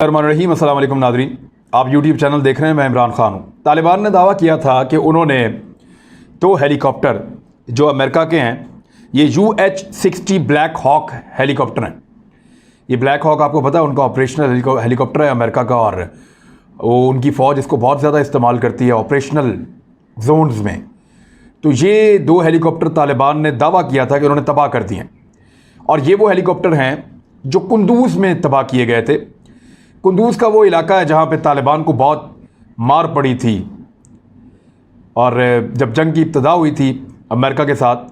रहीम अस्सलाम वालेकुम नाज़रीन, आप यूट्यूब चैनल देख रहे हैं। मैं इमरान खान हूँ। तालिबान ने दावा किया था कि उन्होंने 2 हेलीकॉप्टर जो अमेरिका के हैं, ये UH-60 ब्लैक हॉक हेलीकॉप्टर हैं। ये ब्लैक हॉक आपको पता है उनका ऑपरेशनल हेलीकॉप्टर है अमेरिका का, और वो उनकी फ़ौज इसको बहुत ज़्यादा इस्तेमाल करती है ऑपरेशनल जोन्स में। तो ये 2 हेलीकॉप्टर तालिबान ने दावा किया था कि उन्होंने तबाह कर दिए हैं, और ये वो हेलीकॉप्टर हैं जो कुंदूज में तबाह किए गए थे। कुंदूज का वो इलाका है जहाँ पे तालिबान को बहुत मार पड़ी थी, और जब जंग की इब्तदा हुई थी अमेरिका के साथ,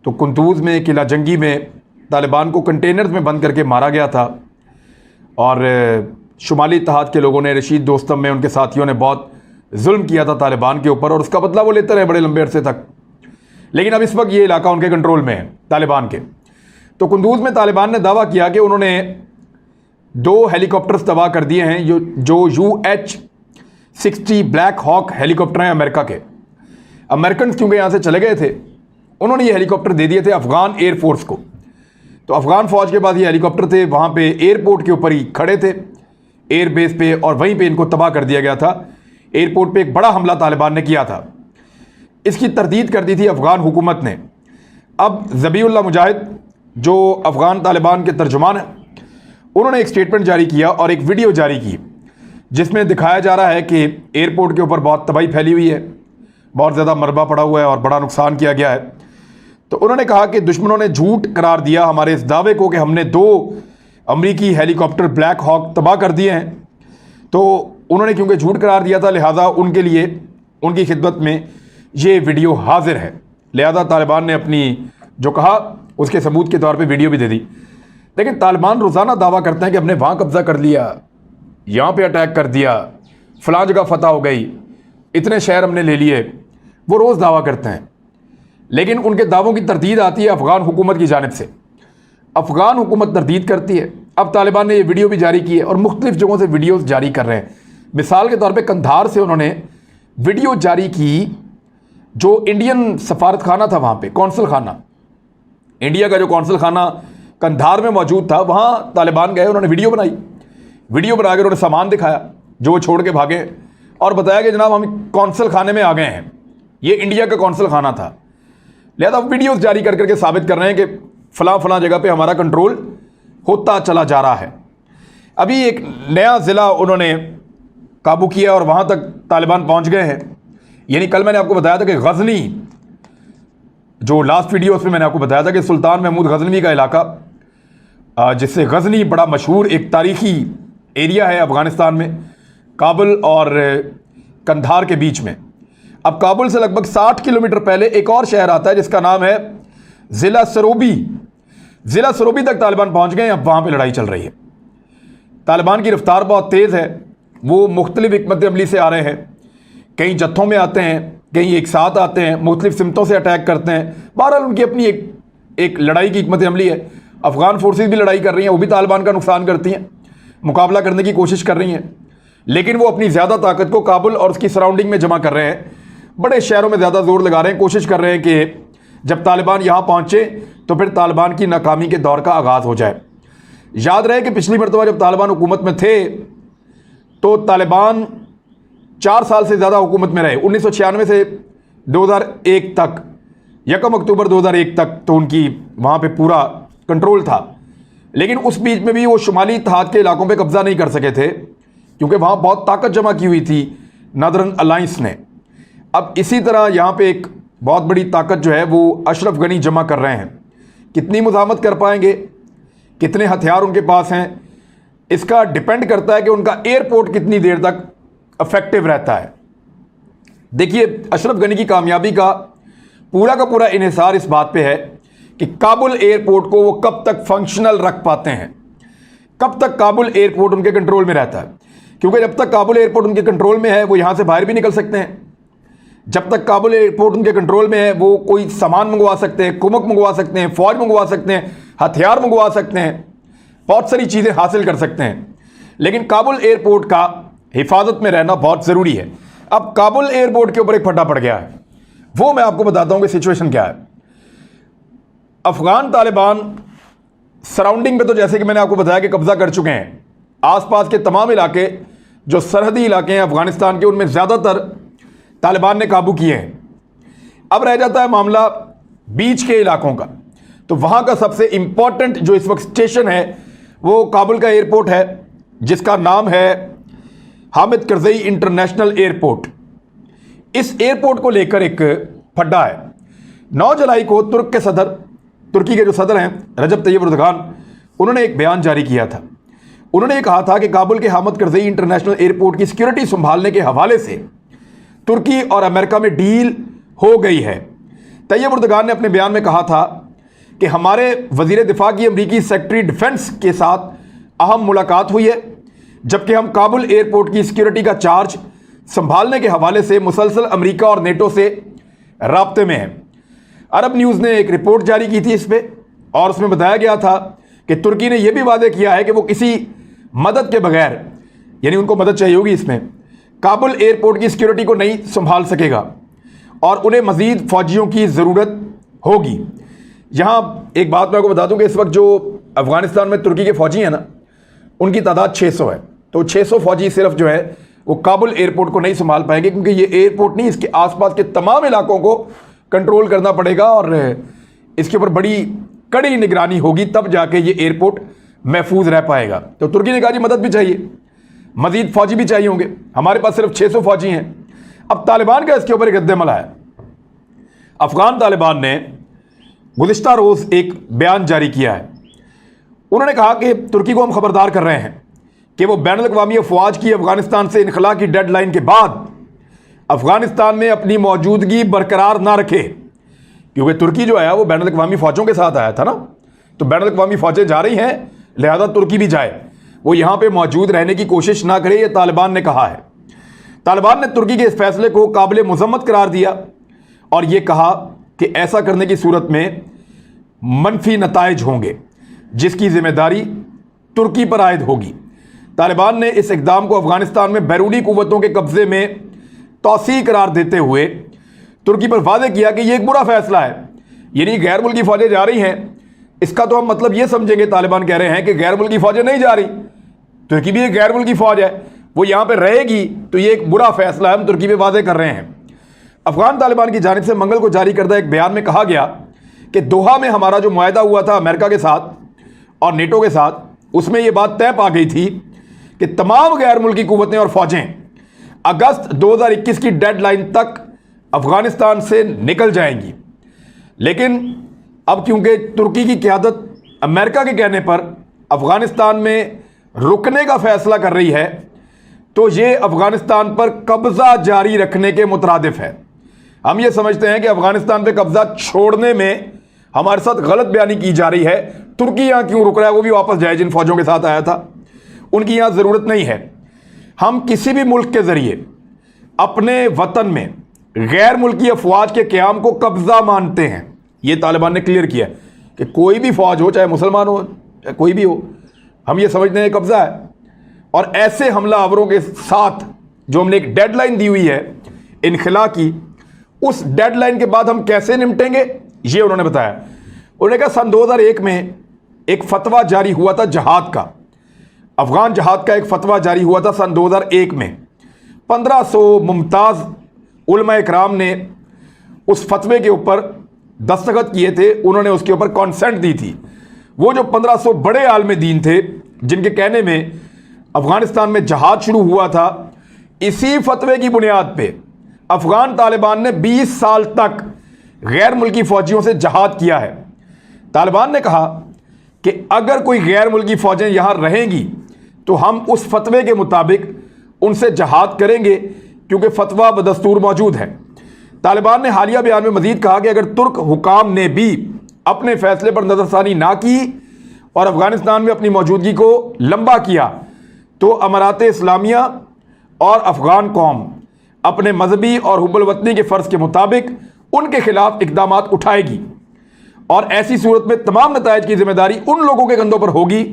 तो कुंदूज में किला जंगी में तालिबान को कंटेनर्स में बंद करके मारा गया था। और शुमाली इत्तेहाद के लोगों ने, रशीद दोस्तम में उनके साथियों ने बहुत जुल्म किया था तालिबान के ऊपर, और उसका बदला वो लेते रहे बड़े लंबे अरसे तक। लेकिन अब इस वक्त ये इलाका उनके कंट्रोल में है तालिबान के। तो कुंदूज में तालिबान ने दावा किया कि उन्होंने 2 हेलीकॉप्टर्स तबाह कर दिए हैं जो UH-60 ब्लैक हॉक हेलीकॉप्टर हैं अमेरिका के। अमेरिकन क्योंकि यहाँ से चले गए थे, उन्होंने ये हेलीकॉप्टर दे दिए थे अफगान एयरफोर्स को। तो अफगान फ़ौज के पास ये हेलीकॉप्टर थे, वहाँ पे एयरपोर्ट के ऊपर ही खड़े थे एयरबेस पे, और वहीं पे इनको तबाह कर दिया गया था। एयरपोर्ट पे एक बड़ा हमला तालिबान ने किया था। इसकी तरदीद कर दी थी अफगान हुकूमत ने। अब ज़बीउल्लाह मुजाहिद जो अफगान तालिबान के तर्जुमान हैं, उन्होंने एक स्टेटमेंट जारी किया और एक वीडियो जारी की, जिसमें दिखाया जा रहा है कि एयरपोर्ट के ऊपर बहुत तबाही फैली हुई है, बहुत ज़्यादा मलबा पड़ा हुआ है और बड़ा नुकसान किया गया है। तो उन्होंने कहा कि दुश्मनों ने झूठ करार दिया हमारे इस दावे को कि हमने 2 अमरीकी हेलीकॉप्टर ब्लैक हॉक तबाह कर दिए हैं। तो उन्होंने क्योंकि झूठ करार दिया था, लिहाजा उनके लिए उनकी खिदमत में ये वीडियो हाजिर है। लिहाजा तालिबान ने अपनी जो कहा उसके सबूत के तौर पर वीडियो भी दे दी। लेकिन तालिबान रोज़ाना दावा करते हैं कि हमने वहाँ कब्ज़ा कर लिया, यहाँ पे अटैक कर दिया, फ़लाँ जगह फतह हो गई, इतने शहर हमने ले लिए। वो रोज़ दावा करते हैं, लेकिन उनके दावों की तरदीद आती है अफ़गान हुकूमत की जानिब से। अफ़गान हुकूमत तरदीद करती है। अब तालिबान ने ये वीडियो भी जारी की है और मुख्तलिफ़ जगहों से वीडियोज़ जारी कर रहे हैं। मिसाल के तौर पर कंधार से उन्होंने वीडियो जारी की, जो इंडियन सफारत खाना था वहाँ पर, कौंसल खाना, इंडिया का जो कौंसल खाना कंधार में मौजूद था, वहाँ तालिबान गए, उन्होंने वीडियो बनाई। वीडियो बना कर उन्होंने सामान दिखाया जो वो छोड़ के भागे, और बताया कि जनाब हम कौंसल खाने में आ गए हैं, ये इंडिया का कौंसल खाना था। लिहाजा वीडियोस जारी कर करके साबित कर रहे हैं कि फ़लाँ जगह पे हमारा कंट्रोल होता चला जा रहा है। अभी एक नया ज़िला उन्होंने काबू किया और वहाँ तक तालिबान पहुँच गए हैं। यानी कल मैंने आपको बताया था कि गज़नी, जो लास्ट वीडियो उसमें मैंने आपको बताया था कि सुल्तान महमूद गज़नवी का इलाका, जिससे गज़नी बड़ा मशहूर एक तारीख़ी एरिया है अफ़गानिस्तान में, काबुल और कंधार के बीच में। अब काबुल से लगभग 60 किलोमीटर पहले एक और शहर आता है जिसका नाम है ज़िला सरोबी। ज़िला सरोबी तक तालिबान पहुँच गए हैं। अब वहाँ पर लड़ाई चल रही है। तालिबान की रफ्तार बहुत तेज़ है। वो मुख्तलिफ़ हिकमत अमली से आ रहे हैं, कहीं जत्थों में आते हैं, कहीं एक साथ आते हैं, मुख्तलिफ़ सिमतों से अटैक करते हैं। बहरहाल उनकी अपनी एक लड़ाई की हिकमत अमली है। अफ़गान फोर्सेस भी लड़ाई कर रही हैं, वो भी तालिबान का नुकसान करती हैं, मुकाबला करने की कोशिश कर रही हैं, लेकिन वो अपनी ज़्यादा ताकत को काबुल और उसकी सराउंडिंग में जमा कर रहे हैं। बड़े शहरों में ज़्यादा जोर लगा रहे हैं, कोशिश कर रहे हैं कि जब तालिबान यहाँ पहुँचे तो फिर तालिबान की नाकामी के दौर का आगाज़ हो जाए। याद रहे कि पिछली मरतबा जब तालिबान हुकूमत में थे तो तालिबान 4 साल से ज़्यादा हुकूमत में रहे। 1996 से 2001 तक, 1 अक्टूबर 2001 तक तो उनकी वहाँ पे पूरा कंट्रोल था। लेकिन उस बीच में भी वो शुमाली इत्तेहाद के इलाकों पे कब्ज़ा नहीं कर सके थे, क्योंकि वहाँ बहुत ताकत जमा की हुई थी नॉर्दर्न अलायंस ने। अब इसी तरह यहाँ पे एक बहुत बड़ी ताकत जो है वो अशरफ गनी जमा कर रहे हैं। कितनी मुज़ाहमत कर पाएंगे, कितने हथियार उनके पास हैं, इसका डिपेंड करता है कि उनका एयरपोर्ट कितनी देर तक इफेक्टिव रहता है। देखिए, अशरफ गनी की कामयाबी का पूरा इन्हिसार इस बात पे है कि काबुल एयरपोर्ट को वो कब तक फंक्शनल रख पाते हैं, कब तक काबुल एयरपोर्ट उनके कंट्रोल में रहता है। क्योंकि जब तक काबुल एयरपोर्ट उनके कंट्रोल में है, वो यहाँ से बाहर भी निकल सकते हैं। जब तक काबुल एयरपोर्ट उनके कंट्रोल में है, वो कोई सामान मंगवा सकते हैं, कुमक मंगवा सकते हैं, फौज मंगवा सकते हैं, हथियार मंगवा सकते हैं, बहुत सारी चीज़ें हासिल कर सकते हैं। लेकिन काबुल एयरपोर्ट का हिफाजत में रहना बहुत ज़रूरी है। अब काबुल एयरपोर्ट के ऊपर एक फटा पड़ गया है, वो मैं आपको बताता हूँ कि सिचुएशन क्या है। अफ़गान तालिबान सराउंडिंग पे तो जैसे कि मैंने आपको बताया कि कब्ज़ा कर चुके हैं, आसपास के तमाम इलाके जो सरहदी इलाके हैं अफगानिस्तान के, उनमें ज़्यादातर तालिबान ने काबू किए हैं। अब रह जाता है मामला बीच के इलाकों का। तो वहाँ का सबसे इम्पॉर्टेंट जो इस वक्त स्टेशन है वो काबुल का एयरपोर्ट है, जिसका नाम है हामिद करज़ई इंटरनेशनल एयरपोर्ट। इस एयरपोर्ट को लेकर एक फड्डा है। 9 जुलाई को तुर्की के जो सदर हैं रजब तैयब एर्दोगान, उन्होंने एक बयान जारी किया था। उन्होंने ये कहा था कि काबुल के हामिद करज़ई इंटरनेशनल एयरपोर्ट की सिक्योरिटी संभालने के हवाले से तुर्की और अमेरिका में डील हो गई है। तैयब एर्दोगान ने अपने बयान में कहा था कि हमारे वज़ीर दिफा की अमरीकी सेक्रेटरी डिफेंस के साथ अहम मुलाकात हुई है, जबकि हम काबुल एयरपोर्ट की सिक्योरिटी का चार्ज संभालने के हवाले से मुसलसल अमेरिका और नेटो से राब्ते में हैं। अरब न्यूज़ ने एक रिपोर्ट जारी की थी इस पर, और उसमें बताया गया था कि तुर्की ने यह भी वादे किया है कि वो किसी मदद के बगैर, यानी उनको मदद चाहिए होगी इसमें, काबुल एयरपोर्ट की सिक्योरिटी को नहीं संभाल सकेगा और उन्हें मज़ीद फ़ौजियों की ज़रूरत होगी। यहाँ एक बात मैं आपको बता दूं कि इस वक्त जो अफ़गानिस्तान में तुर्की के फ़ौजी हैं ना, उनकी तादाद 600 है। तो 600 फ़ौजी सिर्फ जो है वो काबुल एयरपोर्ट को नहीं संभाल पाएंगे, क्योंकि ये एयरपोर्ट नहीं, इसके आसपास के तमाम इलाकों को कंट्रोल करना पड़ेगा और इसके ऊपर बड़ी कड़ी निगरानी होगी, तब जाके ये एयरपोर्ट महफूज रह पाएगा। तो तुर्की ने कहा जी मदद भी चाहिए, मज़ीद फ़ौजी भी चाहिए होंगे, हमारे पास सिर्फ 600 फ़ौजी हैं। अब तालिबान का इसके ऊपर एक रद्द-ए-अमल है। अफ़गान तालिबान ने गुज़िश्ता रोज़ एक बयान जारी किया है। उन्होंने कहा कि तुर्की को हम खबरदार कर रहे हैं कि वो बैनुल-अक़वामी अफ़वाज की अफ़गानिस्तान से इनखला की डेडलाइन के बाद अफ़गानिस्तान में अपनी मौजूदगी बरकरार ना रखे, क्योंकि तुर्की जो है वो बैनुल-अक़वामी फ़ौजों के साथ आया था ना। तो बैनुल-अक़वामी फ़ौजें जा रही हैं, लिहाजा तुर्की भी जाए, वो यहाँ पर मौजूद रहने की कोशिश ना करे, ये तालिबान ने कहा है। तालिबान ने तुर्की के इस फैसले को काबिल मज़म्मत करार दिया और ये कहा कि ऐसा करने की सूरत में मनफी नताइज होंगे, जिसकी जिम्मेदारी तुर्की पर आयद होगी। तालिबान ने इस इक़दाम को अफ़गानिस्तान में बैरूनी क़ुव्वतों के कब्ज़े में तौसी करार देते हुए तुर्की पर वादे किया कि यह एक बुरा फैसला है, यानी गैर मुल्की फ़ौजें जा रही हैं, इसका तो हम मतलब ये समझेंगे, तालिबान कह रहे हैं कि गैर मुल्की फ़ौजें नहीं जा रही, तुर्की भी एक गैर मुल्की फ़ौज है, वो यहाँ पर रहेगी, तो ये एक बुरा फैसला है, हम तुर्की पे वादे कर रहे हैं। अफ़गान तालिबान की जानिब से मंगल को जारी करदा एक बयान में कहा गया कि दोहा में हमारा जो मुआहदा हुआ था अमेरिका के साथ और नेटो के साथ, उसमें यह बात तय पा गई थी कि तमाम गैर मुल्की क़ुव्वतें और फ़ौजें अगस्त 2021 की डेडलाइन तक अफ़गानिस्तान से निकल जाएंगी। लेकिन अब क्योंकि तुर्की की क़यादत अमेरिका के कहने पर अफ़गानिस्तान में रुकने का फ़ैसला कर रही है, तो ये अफ़गानिस्तान पर कब्ज़ा जारी रखने के मुतरादिफ है। हम ये समझते हैं कि अफ़गानिस्तान पे कब्ज़ा छोड़ने में हमारे साथ गलत बयानी की जा रही है। तुर्की यहाँ क्यों रुक रहा है, वो भी वापस जाए, जिन फ़ौजों के साथ आया था उनकी यहाँ ज़रूरत नहीं है। हम किसी भी मुल्क के ज़रिए अपने वतन में गैर मुल्की अफवाज के क़याम को कब्ज़ा मानते हैं। ये तालिबान ने क्लियर किया कि कोई भी फ़ौज हो, चाहे मुसलमान हो चाहे कोई भी हो, हम ये समझते हैं कब्ज़ा है। और ऐसे हमलावरों के साथ जो हमने एक डेडलाइन दी हुई है इनखला की, उस डेडलाइन के बाद हम कैसे निपटेंगे, ये उन्होंने बताया। उन्होंने कहा सन 2001 में एक फतवा जारी हुआ था जहाद का, अफ़गान जहाद का एक फतवा जारी हुआ था सन 2001 में। 1500 मुमताज़ उलमा इकराम ने उस फतवे के ऊपर दस्तखत किए थे, उन्होंने उसके ऊपर कॉन्सेंट दी थी। वो जो 1500 बड़े आलम दीन थे जिनके कहने में अफ़गानिस्तान में जहाद शुरू हुआ था, इसी फतवे की बुनियाद पे अफ़गान तालिबान ने 20 साल तक गैर मुल्की फ़ौजियों से जहाद किया है। तालिबान ने कहा कि अगर कोई गैर मुल्की फ़ौजें यहाँ रहेंगी तो हम उस फतवे के मुताबिक उनसे जहाद करेंगे, क्योंकि फतवा बदस्तूर मौजूद है। तालिबान ने हालिया बयान में मज़ीद कहा कि अगर तुर्क हुकाम ने भी अपने फ़ैसले पर नज़रसानी ना की और अफ़गानिस्तान में अपनी मौजूदगी को लंबा किया, तो अमारात इस्लामिया और अफ़गान कौम अपने मजहबी और हुब्बुल वतनी के फ़र्ज़ के मुताबिक उनके खिलाफ इक़दामात उठाएगी, और ऐसी सूरत में तमाम नताइज की जिम्मेदारी उन लोगों के कंधों पर होगी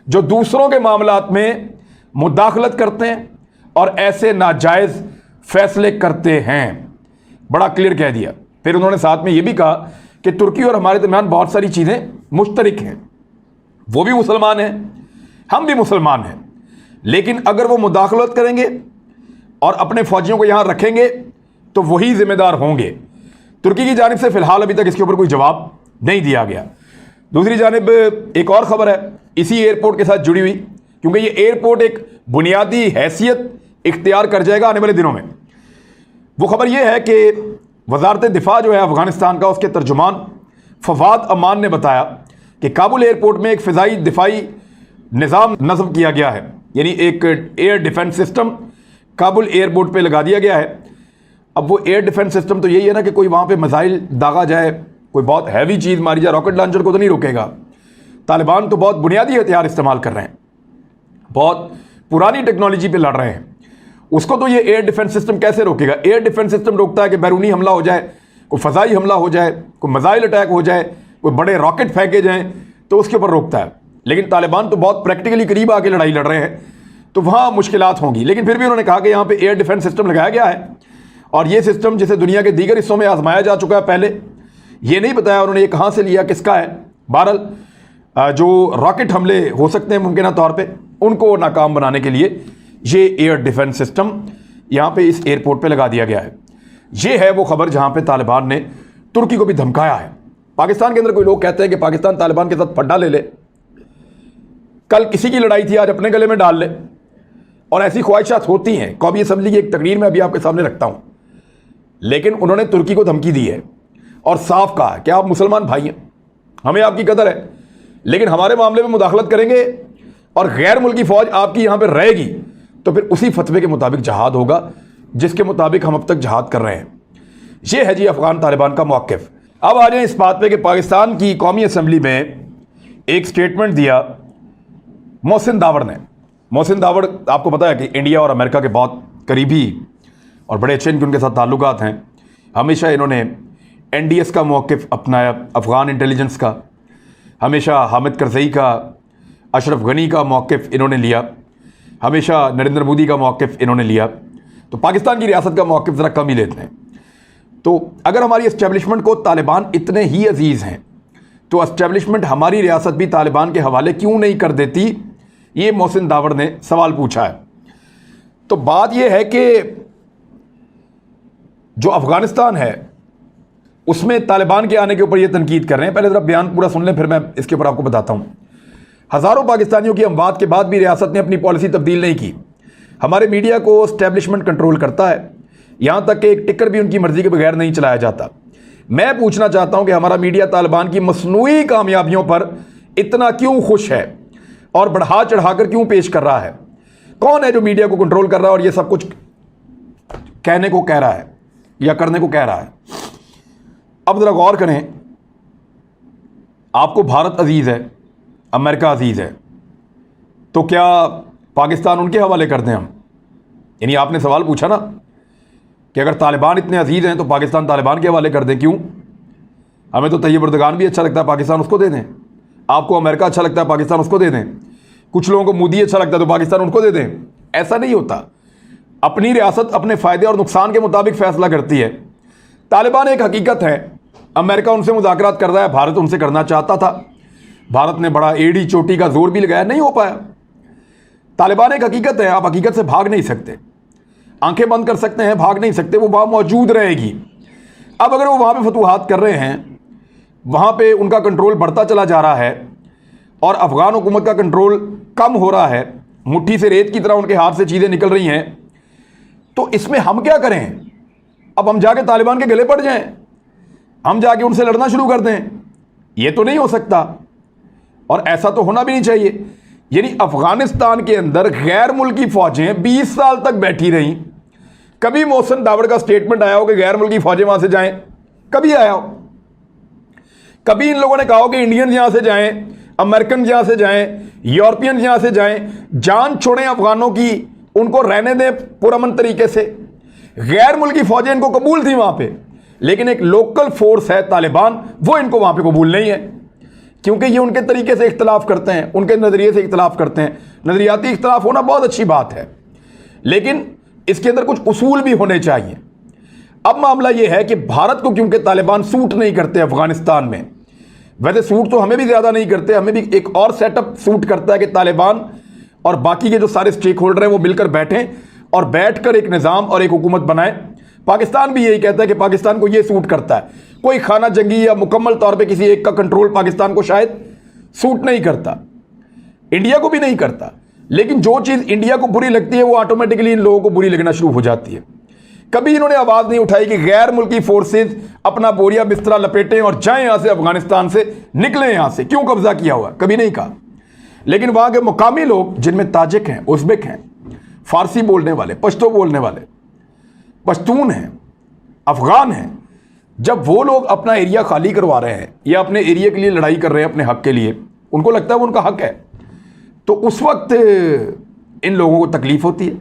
जो दूसरों के मामलात में मुदाखलत करते हैं और ऐसे नाजायज़ फ़ैसले करते हैं। बड़ा क्लियर कह दिया। फिर उन्होंने साथ में ये भी कहा कि तुर्की और हमारे दरमियान बहुत सारी चीज़ें मुश्तरक हैं, वो भी मुसलमान हैं, हम भी मुसलमान हैं। लेकिन अगर वो मुदाखलत करेंगे और अपने फौजियों को यहां रखेंगे तो वही जिम्मेदार होंगे। तुर्की की जानिब से फिलहाल अभी तक इसके ऊपर कोई जवाब नहीं दिया गया। दूसरी जानिब एक और खबर है इसी एयरपोर्ट के साथ जुड़ी हुई, क्योंकि ये एयरपोर्ट एक बुनियादी हैसियत इख्तियार कर जाएगा आने वाले दिनों में। वो खबर ये है कि वजारत दिफा जो है अफगानिस्तान का, उसके तर्जुमान फवाद अमान ने बताया कि काबुल एयरपोर्ट में एक फ़िज़ाई दिफाई निज़ाम नस्ब किया गया है, यानी एक air defence system Kabul airport पे लगा दिया गया है। अब वो एयर डिफेंस सिस्टम तो यही है ना कि कोई वहाँ पे मिसाइल दागा जाए, कोई बहुत हैवी चीज़ मारी जाए, रॉकेट लॉन्चर को तो नहीं रोकेगा। तालिबान तो बहुत बुनियादी हथियार इस्तेमाल कर रहे हैं, बहुत पुरानी टेक्नोलॉजी पे लड़ रहे हैं, उसको तो ये एयर डिफेंस सिस्टम कैसे रोकेगा। एयर डिफेंस सिस्टम रोकता है कि बैरूनी हमला हो जाए, कोई फ़ज़ाई हमला हो जाए, कोई मिसाइल अटैक हो जाए, कोई बड़े रॉकेट फेंके जाएँ, तो उसके ऊपर रोकता है। लेकिन तालिबान तो बहुत प्रैक्टिकली करीब आके लड़ाई लड़ रहे हैं, तो वहाँ मुश्किलात होंगी। लेकिन फिर भी उन्होंने कहा कि यहाँ पे एयर डिफेंस सिस्टम लगाया गया है, और ये सिस्टम जिसे दुनिया के दीगर हिस्सों में आजमाया जा चुका है पहले, ये नहीं बताया उन्होंने ये कहाँ से लिया, किसका है। बहरहाल जो रॉकेट हमले हो सकते हैं मुमकिन तौर पर, उनको नाकाम बनाने के लिए ये एयर डिफेंस सिस्टम यहाँ पे इस एयरपोर्ट पे लगा दिया गया है। ये है वो खबर जहाँ पे तालिबान ने तुर्की को भी धमकाया है। पाकिस्तान के अंदर कोई लोग कहते हैं कि पाकिस्तान तालिबान के साथ फड्डा ले ले, कल किसी की लड़ाई थी आज अपने गले में डाल ले, और ऐसी ख्वाहिशात होती हैं। कौमी असम्बली की एक तकरीर में अभी आपके सामने रखता हूँ, लेकिन उन्होंने तुर्की को धमकी दी है और साफ कहा कि आप मुसलमान भाई हैं, हमें आपकी कदर है, लेकिन हमारे मामले में मुदाखलत करेंगे और गैर मुल्की फ़ौज आपकी यहाँ पर रहेगी तो फिर उसी फतवे के मुताबिक जहाद होगा जिसके मुताबिक हम अब तक जहाद कर रहे हैं। ये है जी अफगान तालिबान का मौक़िफ़। अब आ जाए इस बात पे कि पाकिस्तान की कौमी असम्बली में एक स्टेटमेंट दिया मोहसिन दावड़ ने। मोहसिन दावड़ आपको पता है कि इंडिया और अमेरिका के बहुत करीबी और बड़े अच्छे इनके उनके साथ ताल्लुकात हैं। हमेशा इन्होंने NDS का मौक़िफ़ अपनाया, अफ़गान इंटेलिजेंस का, हमेशा हामिद करज़ई का, अशरफ गनी का मौक़िफ़ इन्होंने लिया, हमेशा नरेंद्र मोदी का मौक़िफ़ इन्होंने लिया। तो पाकिस्तान की रियासत का मौक़िफ़ ज़रा कम ही लेते हैं। तो अगर हमारी इस्टेब्लिशमेंट को तालिबान इतने ही अजीज़ हैं तो इस्टेब्लिशमेंट हमारी रियासत भी तालिबान के हवाले क्यों नहीं कर देती, ये मोहसिन दावड़ ने सवाल पूछा है। तो बात यह है कि जो अफ़गानिस्तान है उसमें तालिबान के आने के ऊपर ये तनकीद कर रहे हैं। पहले ज़रा बयान पूरा सुन लें, फिर मैं इसके ऊपर आपको बताता हूँ। हज़ारों पाकिस्तानियों की अमवात के बाद भी रियासत ने अपनी पॉलिसी तब्दील नहीं की। हमारे मीडिया को इस्टेब्लिशमेंट कंट्रोल करता है, यहाँ तक कि एक टिकर भी उनकी मर्ज़ी के बगैर नहीं चलाया जाता। मैं पूछना चाहता हूँ कि हमारा मीडिया तालिबान की मसनूई कामयाबियों पर इतना क्यों खुश है और बढ़ा चढ़ाकर क्यों पेश कर रहा है? कौन है जो मीडिया को कंट्रोल कर रहा है और ये सब कुछ कहने को कह रहा है या करने को कह रहा है? अब ज़रा गौर करें, आपको भारत अजीज़ है, अमेरिका अजीज़ है, तो क्या पाकिस्तान उनके हवाले कर दें हम? यानी आपने सवाल पूछा ना कि अगर तालिबान इतने अजीज़ हैं तो पाकिस्तान तालिबान के हवाले कर दें, क्यों? हमें तो तैयब अर्दगान भी अच्छा लगता है, पाकिस्तान उसको दे दें। आपको अमेरिका अच्छा लगता है, पाकिस्तान उसको दे दें। कुछ लोगों को मोदी अच्छा लगता है तो पाकिस्तान उनको दे दें। ऐसा नहीं होता। अपनी रियासत अपने फ़ायदे और नुकसान के मुताबिक फ़ैसला करती है। तालिबान एक हकीकत है, अमेरिका उनसे मुज़ाकरात कर रहा है, भारत उनसे करना चाहता था, भारत ने बड़ा एड़ी चोटी का जोर भी लगाया, नहीं हो पाया। तालिबान एक हकीकत है, आप हकीकत से भाग नहीं सकते। आंखें बंद कर सकते हैं, भाग नहीं सकते, वो वहाँ मौजूद रहेगी। अब अगर वो वहाँ पे फतूहात कर रहे हैं, वहाँ पे उनका कंट्रोल बढ़ता चला जा रहा है और अफ़गान हुकूमत का कंट्रोल कम हो रहा है, मुट्ठी से रेत की तरह उनके हाथ से चीज़ें निकल रही हैं, तो इसमें हम क्या करें? अब हम जाके तालिबान के गले पड़ जाएं, हम जाके उनसे लड़ना शुरू कर दें? ये तो नहीं हो सकता और ऐसा तो होना भी नहीं चाहिए। यानी अफ़गानिस्तान के अंदर गैर मुल्की फ़ौजें 20 साल तक बैठी रहीं। कभी मोहसिन दावड़ का स्टेटमेंट आया हो कि गैर मुल्की फ़ौजें वहाँ से जाएं? कभी आया हो? कभी इन लोगों ने कहा हो कि इंडियन यहाँ से जाएं, अमेरिकन यहाँ से जाएं, यूरोपियन यहाँ से जाएं, जान छोड़ें अफ़गानों की, उनको रहने दें पुरअमन तरीके से? गैर मुल्की फ़ौजें इनको कबूल थी वहाँ पे, लेकिन एक लोकल फोर्स है तालिबान, वो इनको वहाँ पे कबूल नहीं है, क्योंकि ये उनके तरीके से इख्तलाफ करते हैं, उनके नज़रिए से इख्तलाफ करते हैं। नज़रियाती इख्तलाफ होना बहुत अच्छी बात है, लेकिन इसके अंदर कुछ उसूल भी होने चाहिए। अब मामला ये है कि भारत को क्योंकि तालिबान सूट नहीं करते अफ़गानिस्तान में, वैसे सूट तो हमें भी ज़्यादा नहीं करते, हमें भी एक और सेटअप सूट करता है कि तालिबान और बाकी के जो सारे स्टेक होल्डर हैं वो मिलकर बैठें और बैठकर एक निज़ाम और एक हुकूमत बनाएं। पाकिस्तान भी यही कहता है कि पाकिस्तान को ये सूट करता है। कोई खाना जंगी या मुकम्मल तौर पे किसी एक का कंट्रोल पाकिस्तान को शायद सूट नहीं करता, इंडिया को भी नहीं करता, लेकिन जो चीज़ इंडिया को बुरी लगती है वो ऑटोमेटिकली इन लोगों को बुरी लगना शुरू हो जाती है। कभी इन्होंने आवाज़ नहीं उठाई कि गैर मुल्की फोर्सेज अपना बोरिया बिस्तरा लपेटें और जाएं यहां से, अफगानिस्तान से निकलें, यहां से क्यों कब्जा किया हुआ, कभी नहीं कहा। लेकिन वहां के मुकामी लोग जिनमें ताजिक हैं, उज़्बेक हैं, फारसी बोलने वाले, पश्तो बोलने वाले, पश्तून हैं, अफगान हैं, जब वो लोग अपना एरिया खाली करवा रहे हैं या अपने एरिया के लिए लड़ाई कर रहे हैं, अपने हक के लिए, उनको लगता है वो उनका हक है, तो उस वक्त इन लोगों को तकलीफ होती है।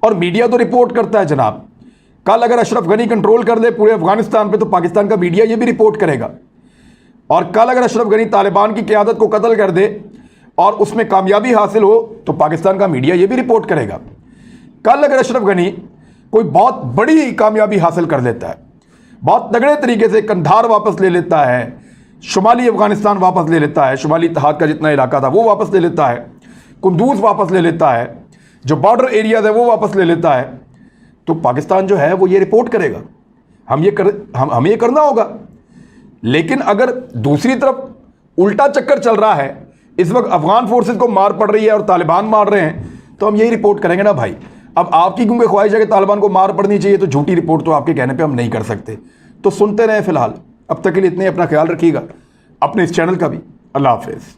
और मीडिया तो रिपोर्ट करता है जनाब। कल अगर अशरफ गनी कंट्रोल कर दे पूरे अफगानिस्तान पे तो पाकिस्तान का मीडिया ये भी रिपोर्ट करेगा। और कल अगर अशरफ गनी तालिबान की क़यादत को कत्ल कर दे और उसमें कामयाबी हासिल हो तो पाकिस्तान का मीडिया ये भी रिपोर्ट करेगा। कल अगर अशरफ गनी कोई बहुत बड़ी कामयाबी हासिल कर लेता है, बहुत तगड़े तरीके से कंधार वापस ले लेता है, शुमाली अफगानिस्तान वापस ले लेता है, शुमाली इत्तेहाद का जितना इलाका था वो वापस ले लेता है, कुंदूज वापस ले लेता है, जो बॉर्डर एरियाज है वो वापस ले लेता है, तो पाकिस्तान जो है वो ये रिपोर्ट करेगा। हमें ये करना होगा। लेकिन अगर दूसरी तरफ उल्टा चक्कर चल रहा है, इस वक्त अफगान फोर्सेस को मार पड़ रही है और तालिबान मार रहे हैं, तो हम यही रिपोर्ट करेंगे ना भाई। अब आपकी क्योंकि ख्वाहिश है कि तालिबान को मार पड़नी चाहिए, तो झूठी रिपोर्ट तो आपके कहने पे हम नहीं कर सकते। तो सुनते रहें फिलहाल। अब तक के लिए इतने, अपना ख्याल रखिएगा, अपने इस चैनल का भी। अल्लाह हाफिज़।